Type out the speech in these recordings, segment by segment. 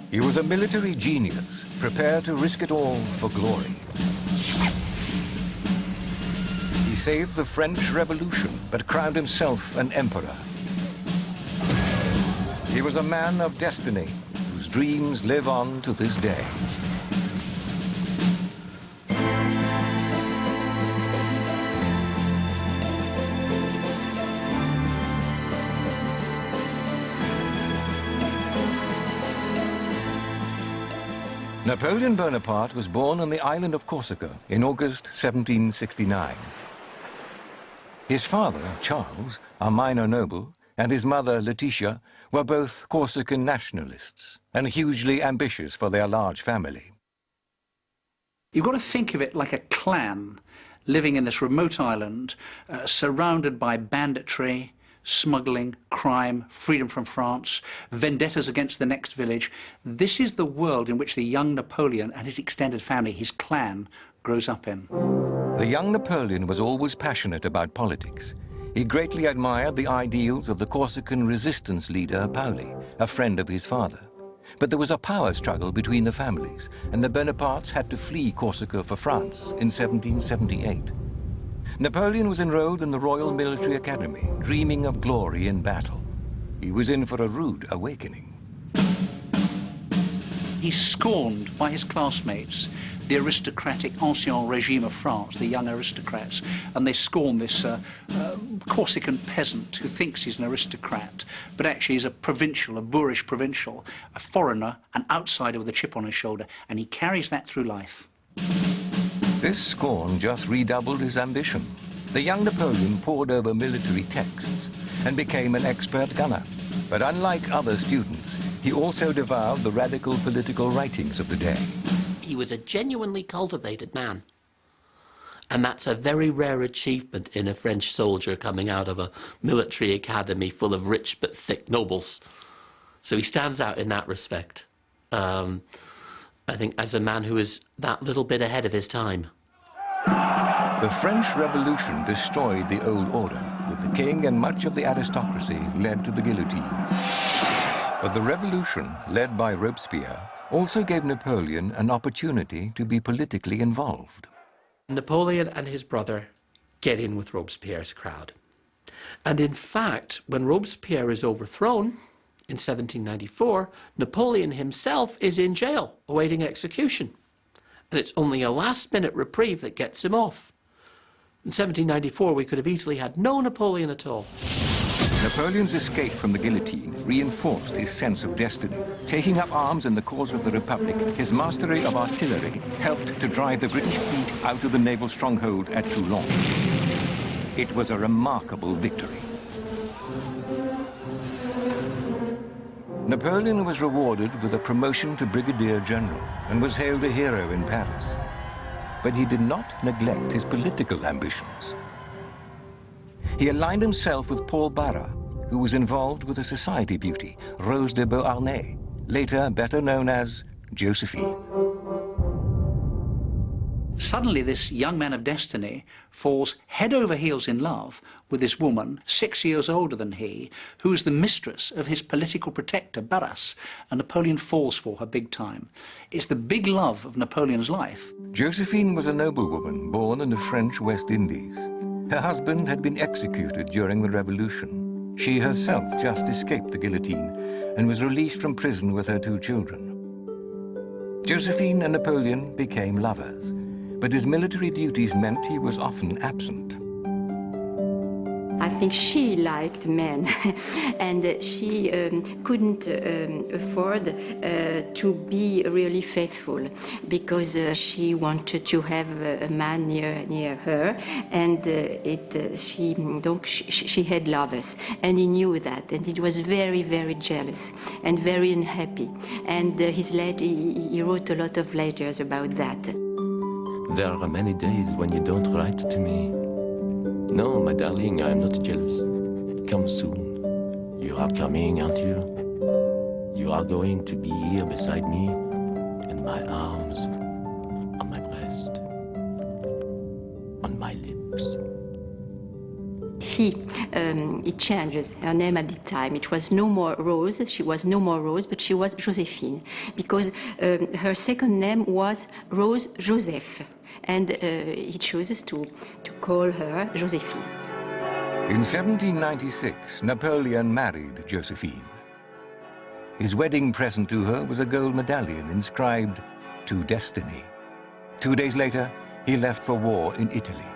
He was a military genius, prepared to risk it all for glory. He saved the French Revolution, but crowned himself an emperor. He was a man of destiny, whose dreams live on to this day. Napoleon Bonaparte was born on the island of Corsica in August 1769. His father, Charles, a minor noble, and his mother, Laetitia, were both Corsican nationalists and hugely ambitious for their large family. You've got to think of it like a clan living in this remote island, surrounded by banditry, smuggling, crime, freedom from France, vendettas against the next village. This is the world in which the young Napoleon and his extended family, his clan, grows up in. The young Napoleon was always passionate about politics. He greatly admired the ideals of the Corsican resistance leader, Paoli, a friend of his father. But there was a power struggle between the families, and the Bonapartes had to flee Corsica for France in 1778. Napoleon was enrolled in the Royal Military Academy, dreaming of glory in battle. He was in for a rude awakening. He's scorned by his classmates, the aristocratic ancien regime of France, the young aristocrats, and they scorn this Corsican peasant who thinks he's an aristocrat, but actually is a provincial, a boorish provincial, a foreigner, an outsider with a chip on his shoulder, and he carries that through life. This scorn just redoubled his ambition. The young Napoleon pored over military texts and became an expert gunner. But unlike other students, he also devoured the radical political writings of the day. He was a genuinely cultivated man. And that's a very rare achievement in a French soldier coming out of a military academy full of rich but thick nobles. So he stands out in that respect. I think as a man who is that little bit ahead of his time. The French Revolution destroyed the old order, with the king and much of the aristocracy led to the guillotine. But the revolution, led by Robespierre, also gave Napoleon an opportunity to be politically involved. Napoleon and his brother get in with Robespierre's crowd. And in fact, when Robespierre is overthrown, in 1794, Napoleon himself is in jail, awaiting execution. And it's only a last-minute reprieve that gets him off. In 1794, we could have easily had no Napoleon at all. Napoleon's escape from the guillotine reinforced his sense of destiny. Taking up arms in the cause of the Republic, his mastery of artillery helped to drive the British fleet out of the naval stronghold at Toulon. It was a remarkable victory. Napoleon was rewarded with a promotion to Brigadier General and was hailed a hero in Paris. But he did not neglect his political ambitions. He aligned himself with Paul Barras, who was involved with a society beauty, Rose de Beauharnais, later better known as Josephine. Suddenly, this young man of destiny falls head over heels in love with this woman, 6 years older than he, who is the mistress of his political protector, Barras, and Napoleon falls for her big time. It's the big love of Napoleon's life. Josephine was a noblewoman born in the French West Indies. Her husband had been executed during the Revolution. She herself just escaped the guillotine and was released from prison with her 2 children. Josephine and Napoleon became lovers, but his military duties meant he was often absent. I think she liked men, and she couldn't afford to be really faithful, because she wanted to have a man near her, and she had lovers, and he knew that, and he was very, very jealous and very unhappy. And he wrote a lot of letters about that. There are many days when you don't write to me. No, my darling, I am not jealous. Come soon. You are coming, aren't you? You are going to be here beside me, in my arms, on my breast, on my lips. he changes her name at the time. It was no more Rose, she was no more Rose, but she was Josephine, because her second name was Rose Joseph, and he chooses to call her Josephine. In 1796, Napoleon married Josephine. His wedding present to her was a gold medallion inscribed, "To Destiny." 2 days later, he left for war in Italy.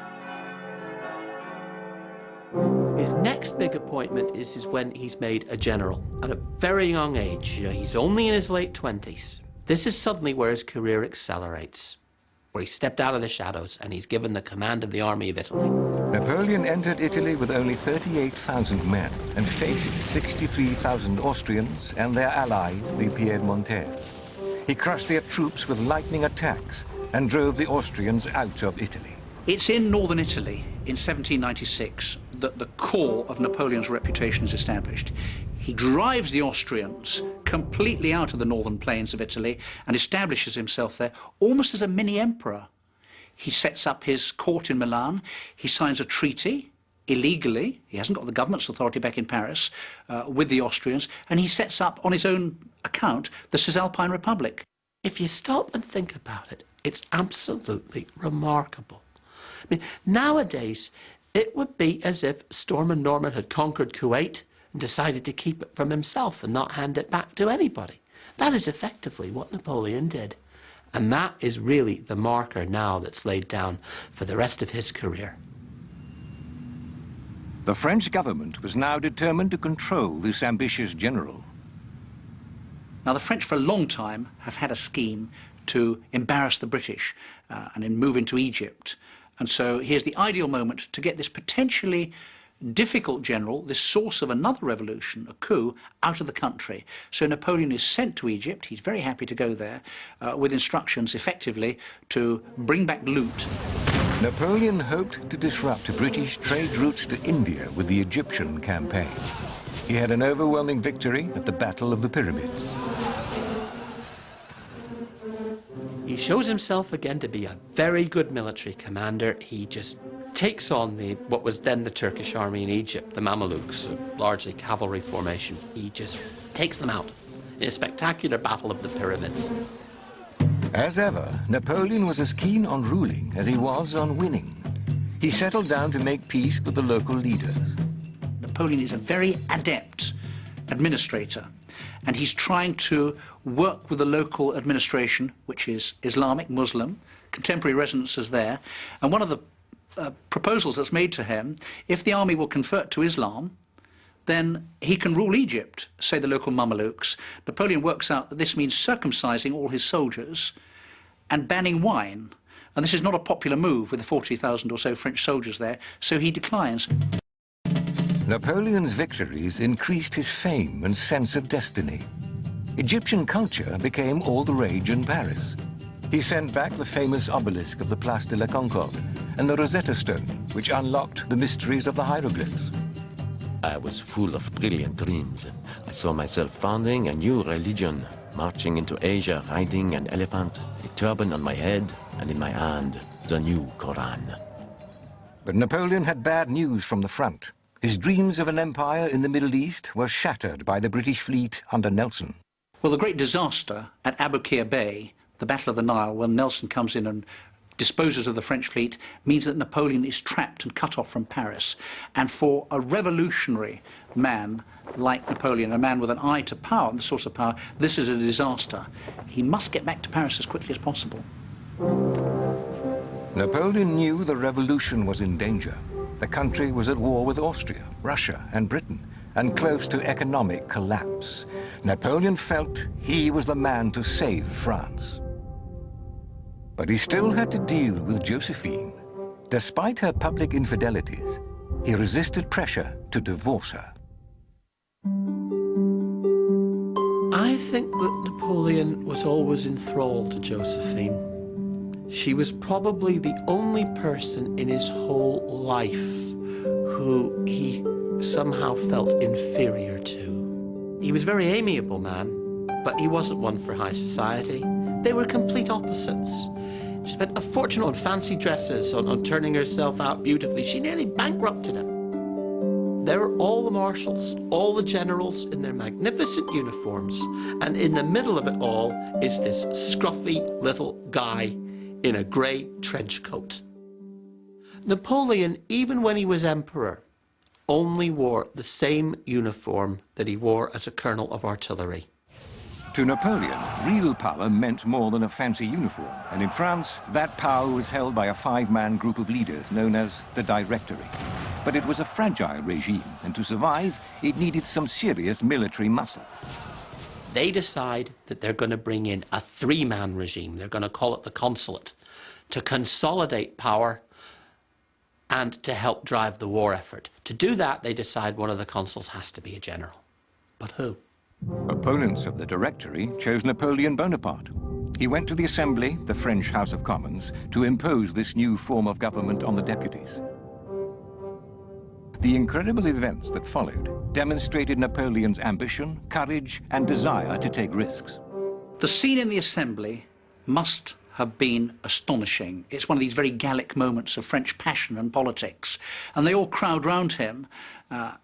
His next big appointment is when he's made a general at a very young age. He's only in his late 20s. This is suddenly where his career accelerates, where he stepped out of the shadows and he's given the command of the army of Italy. Napoleon entered Italy with only 38,000 men and faced 63,000 Austrians and their allies, the Piedmontese. He crushed their troops with lightning attacks and drove the Austrians out of Italy. It's in northern Italy in 1796 that the core of Napoleon's reputation is established. He drives the Austrians completely out of the northern plains of Italy and establishes himself there almost as a mini emperor. He sets up his court in Milan, he signs a treaty illegally, he hasn't got the government's authority back in Paris, with the Austrians, and he sets up on his own account the Cisalpine Republic. If you stop and think about it, it's absolutely remarkable. I mean, nowadays, it would be as if Stormin Norman had conquered Kuwait and decided to keep it from himself and not hand it back to anybody. That is effectively what Napoleon did. And that is really the marker now that's laid down for the rest of his career. The French government was now determined to control this ambitious general. Now, the French for a long time have had a scheme to embarrass the British and then move into Egypt. And so here's the ideal moment to get this potentially difficult general, this source of another revolution, a coup, out of the country. So Napoleon is sent to Egypt. He's very happy to go there with instructions effectively to bring back loot. Napoleon hoped to disrupt British trade routes to India with the Egyptian campaign. He had an overwhelming victory at the Battle of the Pyramids. He shows himself again to be a very good military commander. He just takes on what was then the Turkish army in Egypt, the Mamelukes, a largely cavalry formation. He just takes them out in a spectacular battle of the Pyramids. As ever, Napoleon was as keen on ruling as he was on winning. He settled down to make peace with the local leaders. Napoleon is a very adept administrator, and he's trying to work with the local administration, which is Islamic, Muslim, contemporary resonances there. And one of the proposals that's made to him, if the army will convert to Islam, then he can rule Egypt, say the local Mamelukes. Napoleon works out that this means circumcising all his soldiers and banning wine. And this is not a popular move with the 40,000 or so French soldiers there, so he declines. Napoleon's victories increased his fame and sense of destiny. Egyptian culture became all the rage in Paris. He sent back the famous obelisk of the Place de la Concorde and the Rosetta Stone, which unlocked the mysteries of the hieroglyphs. I was full of brilliant dreams. I saw myself founding a new religion, marching into Asia riding an elephant, a turban on my head, and in my hand, the new Koran. But Napoleon had bad news from the front. His dreams of an empire in the Middle East were shattered by the British fleet under Nelson. Well, the great disaster at Abu Qir Bay, the Battle of the Nile, when Nelson comes in and disposes of the French fleet, means that Napoleon is trapped and cut off from Paris. And for a revolutionary man like Napoleon, a man with an eye to power and the source of power, this is a disaster. He must get back to Paris as quickly as possible. Napoleon knew the revolution was in danger. The country was at war with Austria, Russia, and Britain, and close to economic collapse. Napoleon felt he was the man to save France. But he still had to deal with Josephine. Despite her public infidelities, he resisted pressure to divorce her. I think that Napoleon was always enthralled to Josephine. She was probably the only person in his whole life who he somehow felt inferior to. He was a very amiable man, but he wasn't one for high society. They were complete opposites. She spent a fortune on fancy dresses, on turning herself out beautifully. She nearly bankrupted him. There are all the marshals, all the generals in their magnificent uniforms, and in the middle of it all is this scruffy little guy in a grey trench coat. Napoleon, even when he was emperor, only wore the same uniform that he wore as a colonel of artillery. To Napoleon, real power meant more than a fancy uniform, and in France, that power was held by a five-man group of leaders known as the Directory. But it was a fragile regime, and to survive, it needed some serious military muscle. They decide that they're going to bring in a three-man regime. They're going to call it the consulate, to consolidate power and to help drive the war effort. To do that, they decide one of the consuls has to be a general. But who? Opponents of the Directory chose Napoleon Bonaparte. He went to the Assembly, the French House of Commons, to impose this new form of government on the deputies. The incredible events that followed demonstrated Napoleon's ambition, courage, and desire to take risks. The scene in the Assembly must have been astonishing. It's one of these very Gallic moments of French passion and politics. And they all crowd round him.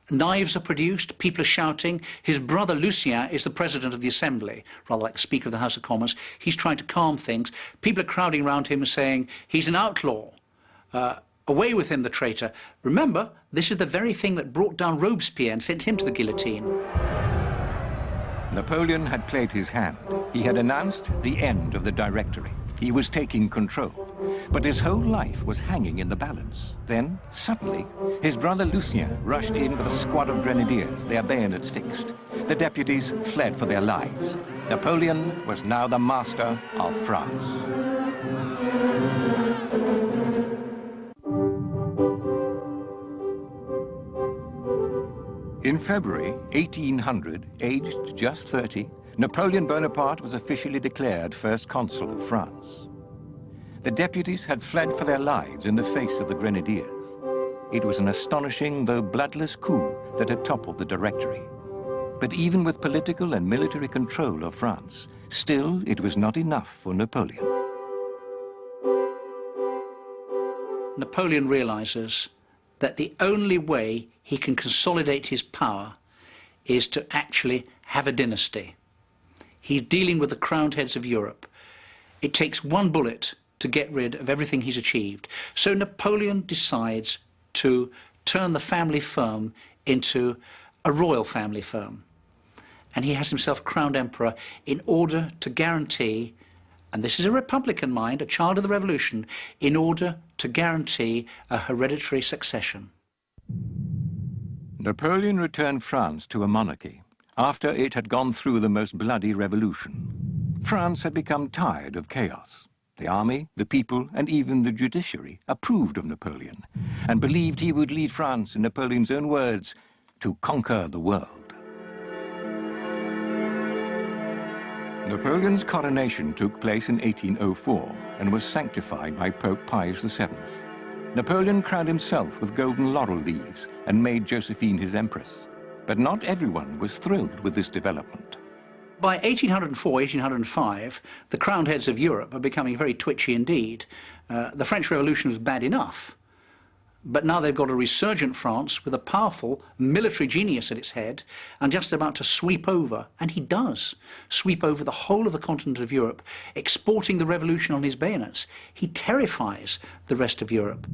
Knives are produced, people are shouting. His brother Lucien is the president of the Assembly, rather like the Speaker of the House of Commons. He's trying to calm things. People are crowding round him and saying, he's an outlaw. Away with him, the traitor. Remember, this is the very thing that brought down Robespierre and sent him to the guillotine. Napoleon had played his hand. He had announced the end of the Directory. He was taking control. But his whole life was hanging in the balance. Then, suddenly, his brother Lucien rushed in with a squad of grenadiers, their bayonets fixed. The deputies fled for their lives. Napoleon was now the master of France. In February 1800, aged just 30, Napoleon Bonaparte was officially declared first consul of France. The deputies had fled for their lives in the face of the grenadiers. It was an astonishing, though bloodless coup that had toppled the Directory. But even with political and military control of France, still it was not enough for Napoleon. Napoleon realizes that the only way he can consolidate his power is to actually have a dynasty. He's dealing with the crowned heads of Europe. It takes one bullet to get rid of everything he's achieved. So Napoleon decides to turn the family firm into a royal family firm. And he has himself crowned emperor in order to guarantee, and this is a Republican mind, a child of the Revolution, in order to guarantee a hereditary succession. Napoleon returned France to a monarchy after it had gone through the most bloody revolution. France had become tired of chaos. The army, the people, and even the judiciary approved of Napoleon and believed he would lead France, in Napoleon's own words, to conquer the world. Napoleon's coronation took place in 1804 and was sanctified by Pope Pius VII. Napoleon crowned himself with golden laurel leaves and made Josephine his empress. But not everyone was thrilled with this development. By 1804, 1805, the crowned heads of Europe are becoming very twitchy indeed. The French Revolution was bad enough, but now they've got a resurgent France with a powerful military genius at its head and just about to sweep over, and he does, sweep over the whole of the continent of Europe, exporting the revolution on his bayonets. He terrifies the rest of Europe.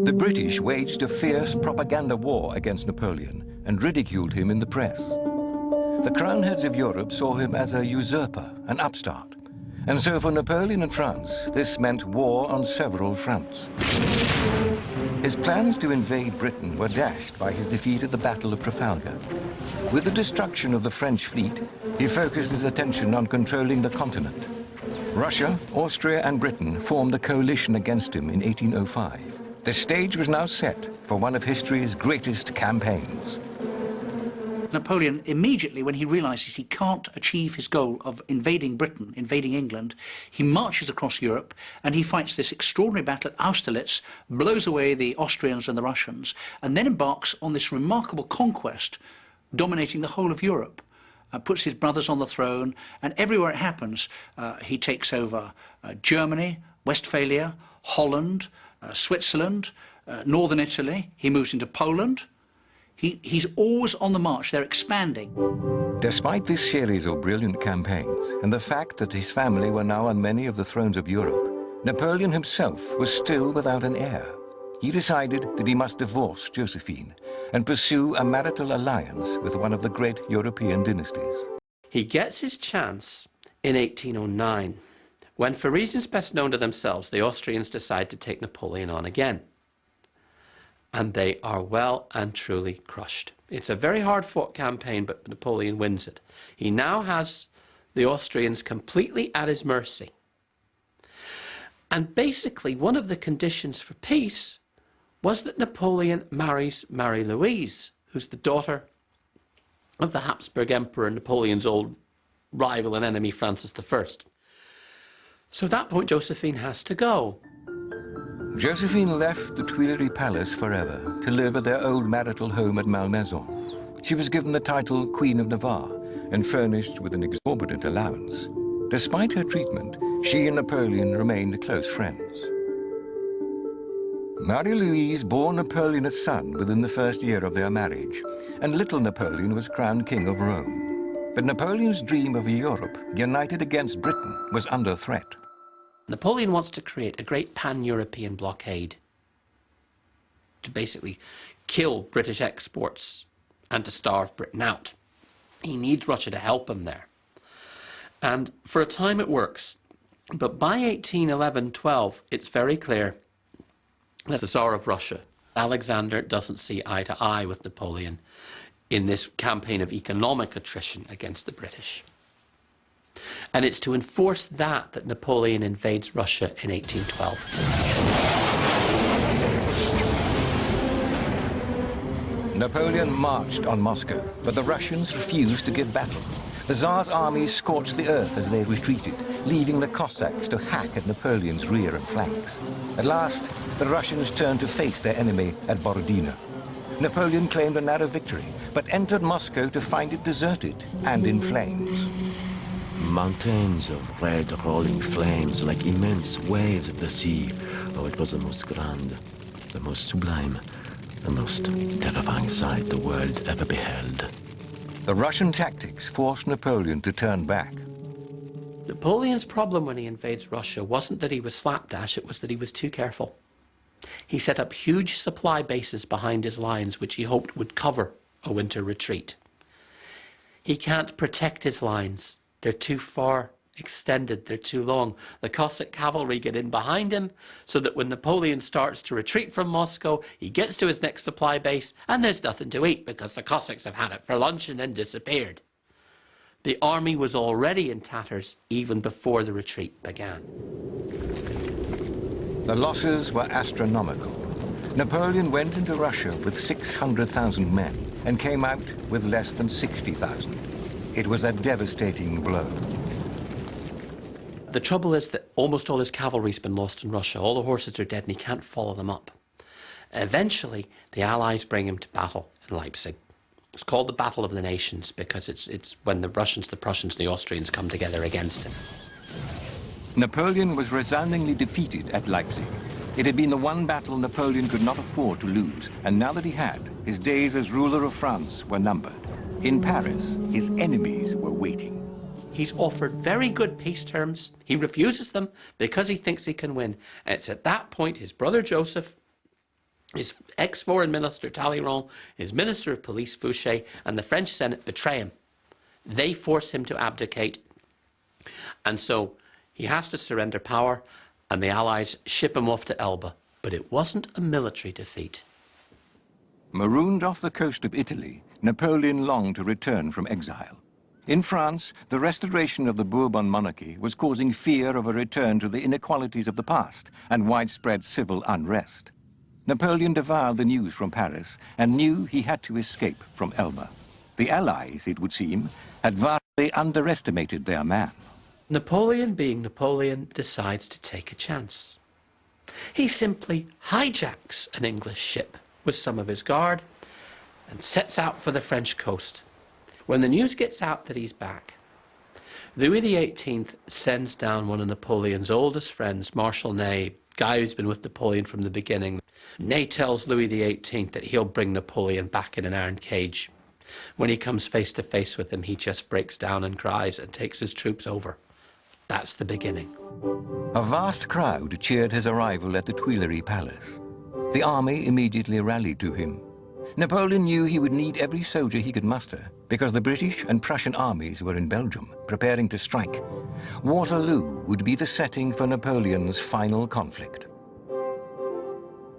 The British waged a fierce propaganda war against Napoleon and ridiculed him in the press. The crowned heads of Europe saw him as a usurper, an upstart. And so for Napoleon and France, this meant war on several fronts. His plans to invade Britain were dashed by his defeat at the Battle of Trafalgar. With the destruction of the French fleet, he focused his attention on controlling the continent. Russia, Austria, and Britain formed a coalition against him in 1805. The stage was now set for one of history's greatest campaigns. Napoleon, immediately when he realizes he can't achieve his goal of invading Britain, invading England, he marches across Europe and he fights this extraordinary battle at Austerlitz, blows away the Austrians and the Russians, and then embarks on this remarkable conquest, dominating the whole of Europe. Puts his brothers on the throne, and everywhere it happens, he takes over Germany, Westphalia, Holland, Switzerland, northern Italy. He moves into Poland, He's always on the march. They're expanding. Despite this series of brilliant campaigns and the fact that his family were now on many of the thrones of Europe, Napoleon himself was still without an heir. He decided that he must divorce Josephine and pursue a marital alliance with one of the great European dynasties. He gets his chance in 1809, when, for reasons best known to themselves, the Austrians decide to take Napoleon on again. And they are well and truly crushed. It's a very hard-fought campaign, but Napoleon wins it. He now has the Austrians completely at his mercy. And basically, one of the conditions for peace was that Napoleon marries Marie-Louise, who's the daughter of the Habsburg Emperor, Napoleon's old rival and enemy, Francis I. So at that point, Josephine has to go. Josephine left the Tuileries Palace forever to live at their old marital home at Malmaison. She was given the title Queen of Navarre and furnished with an exorbitant allowance. Despite her treatment, she and Napoleon remained close friends. Marie-Louise bore Napoleon a son within the first year of their marriage, and little Napoleon was crowned King of Rome. But Napoleon's dream of a Europe united against Britain was under threat. Napoleon wants to create a great pan-European blockade to basically kill British exports and to starve Britain out. He needs Russia to help him there. And for a time it works. But by 1811-12, it's very clear that the Tsar of Russia, Alexander, doesn't see eye to eye with Napoleon in this campaign of economic attrition against the British. And it's to enforce that that Napoleon invades Russia in 1812. Napoleon marched on Moscow, but the Russians refused to give battle. The Tsar's armies scorched the earth as they retreated, leaving the Cossacks to hack at Napoleon's rear and flanks. At last, the Russians turned to face their enemy at Borodino. Napoleon claimed a narrow victory, but entered Moscow to find it deserted and in flames. Mountains of red rolling flames like immense waves of the sea. Oh, it was the most grand, the most sublime, the most terrifying sight the world ever beheld. The Russian tactics forced Napoleon to turn back. Napoleon's problem when he invades Russia wasn't that he was slapdash, it was that he was too careful. He set up huge supply bases behind his lines, which he hoped would cover a winter retreat. He can't protect his lines. They're too far extended, they're too long. The Cossack cavalry get in behind him, so that when Napoleon starts to retreat from Moscow, he gets to his next supply base, and there's nothing to eat because the Cossacks have had it for lunch and then disappeared. The army was already in tatters even before the retreat began. The losses were astronomical. Napoleon went into Russia with 600,000 men and came out with less than 60,000. It was a devastating blow. The trouble is that almost all his cavalry's been lost in Russia. All the horses are dead and he can't follow them up. Eventually, the Allies bring him to battle in Leipzig. It's called the Battle of the Nations because it's when the Russians, the Prussians, and the Austrians come together against him. Napoleon was resoundingly defeated at Leipzig. It had been the one battle Napoleon could not afford to lose, and now that he had, his days as ruler of France were numbered. In Paris, his enemies were waiting. He's offered very good peace terms. He refuses them because he thinks he can win. And it's at that point his brother Joseph, his ex-foreign minister Talleyrand, his minister of police Fouché, and the French Senate betray him. They force him to abdicate. And so he has to surrender power, and the Allies ship him off to Elba. But it wasn't a military defeat. Marooned off the coast of Italy, Napoleon longed to return from exile. In France, the restoration of the Bourbon monarchy was causing fear of a return to the inequalities of the past and widespread civil unrest. Napoleon devoured the news from Paris and knew he had to escape from Elba. The Allies, it would seem, had vastly underestimated their man. Napoleon, being Napoleon, decides to take a chance. He simply hijacks an English ship with some of his guard and sets out for the French coast. When the news gets out that he's back, Louis XVIII sends down one of Napoleon's oldest friends, Marshal Ney, guy who's been with Napoleon from the beginning. Ney tells Louis XVIII that he'll bring Napoleon back in an iron cage. When he comes face to face with him, he just breaks down and cries and takes his troops over. That's the beginning. A vast crowd cheered his arrival at the Tuileries Palace. The army immediately rallied to him. Napoleon knew he would need every soldier he could muster because the British and Prussian armies were in Belgium, preparing to strike. Waterloo would be the setting for Napoleon's final conflict.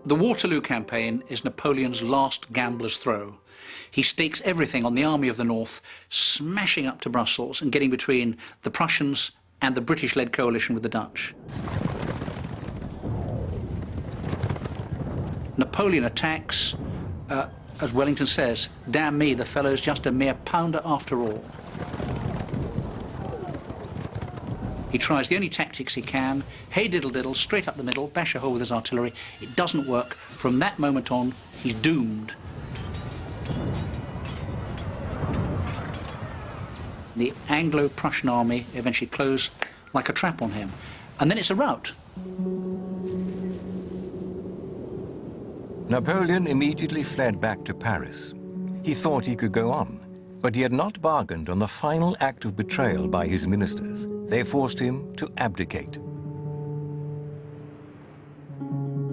The Waterloo Campaign is Napoleon's last gambler's throw. He stakes everything on the Army of the North, smashing up to Brussels and getting between the Prussians and the British-led coalition with the Dutch. Napoleon attacks, as Wellington says, damn me, the fellow's just a mere pounder after all. He tries the only tactics he can, hey diddle diddle, straight up the middle, bash a hole with his artillery. It doesn't work. From that moment on, he's doomed. The Anglo-Prussian army eventually close like a trap on him. And then it's a rout. Napoleon immediately fled back to Paris. He thought he could go on, but he had not bargained on the final act of betrayal by his ministers. They forced him to abdicate.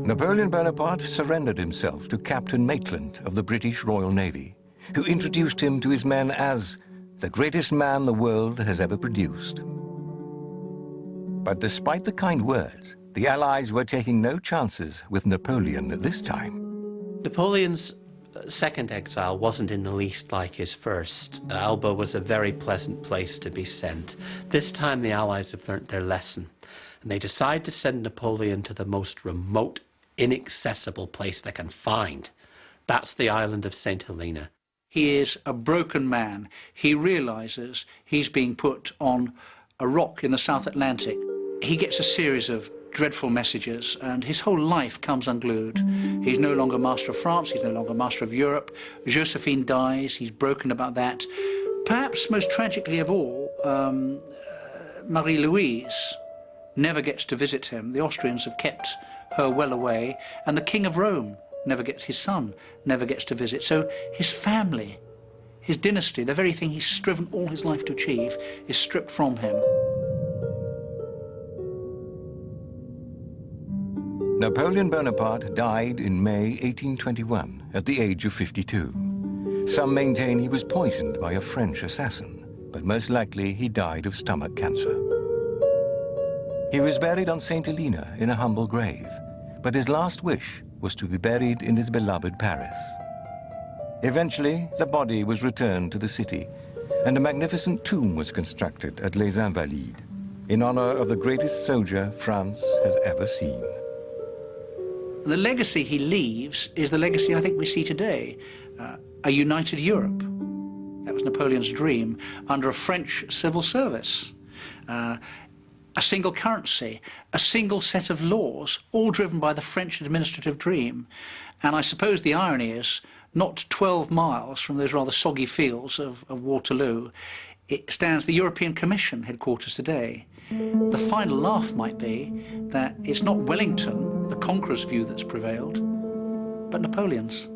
Napoleon Bonaparte surrendered himself to Captain Maitland of the British Royal Navy, who introduced him to his men as the greatest man the world has ever produced. But despite the kind words, the Allies were taking no chances with Napoleon this time. Napoleon's second exile wasn't in the least like his first. Elba was a very pleasant place to be sent. This time the Allies have learnt their lesson, and they decide to send Napoleon to the most remote, inaccessible place they can find. That's the island of St. Helena. He is a broken man. He realizes he's being put on a rock in the South Atlantic. He gets a series of dreadful messages, and his whole life comes unglued. He's no longer master of France, he's no longer master of Europe. Josephine dies, he's broken about that. Perhaps most tragically of all, Marie-Louise never gets to visit him. The Austrians have kept her well away, and the King of Rome never gets, his son never gets to visit. So his family, his dynasty, the very thing he's striven all his life to achieve, is stripped from him. Napoleon Bonaparte died in May 1821 at the age of 52. Some maintain he was poisoned by a French assassin, but most likely he died of stomach cancer. He was buried on St. Helena in a humble grave, but his last wish was to be buried in his beloved Paris. Eventually, the body was returned to the city, and a magnificent tomb was constructed at Les Invalides, in honor of the greatest soldier France has ever seen. The legacy he leaves is the legacy I think we see today, a united Europe. That was Napoleon's dream, under a French civil service. A single currency, a single set of laws, all driven by the French administrative dream. And I suppose the irony is, not 12 miles from those rather soggy fields of Waterloo, it stands the European Commission headquarters today. The final laugh might be that it's not Wellington, the conqueror's view, that's prevailed, but Napoleon's.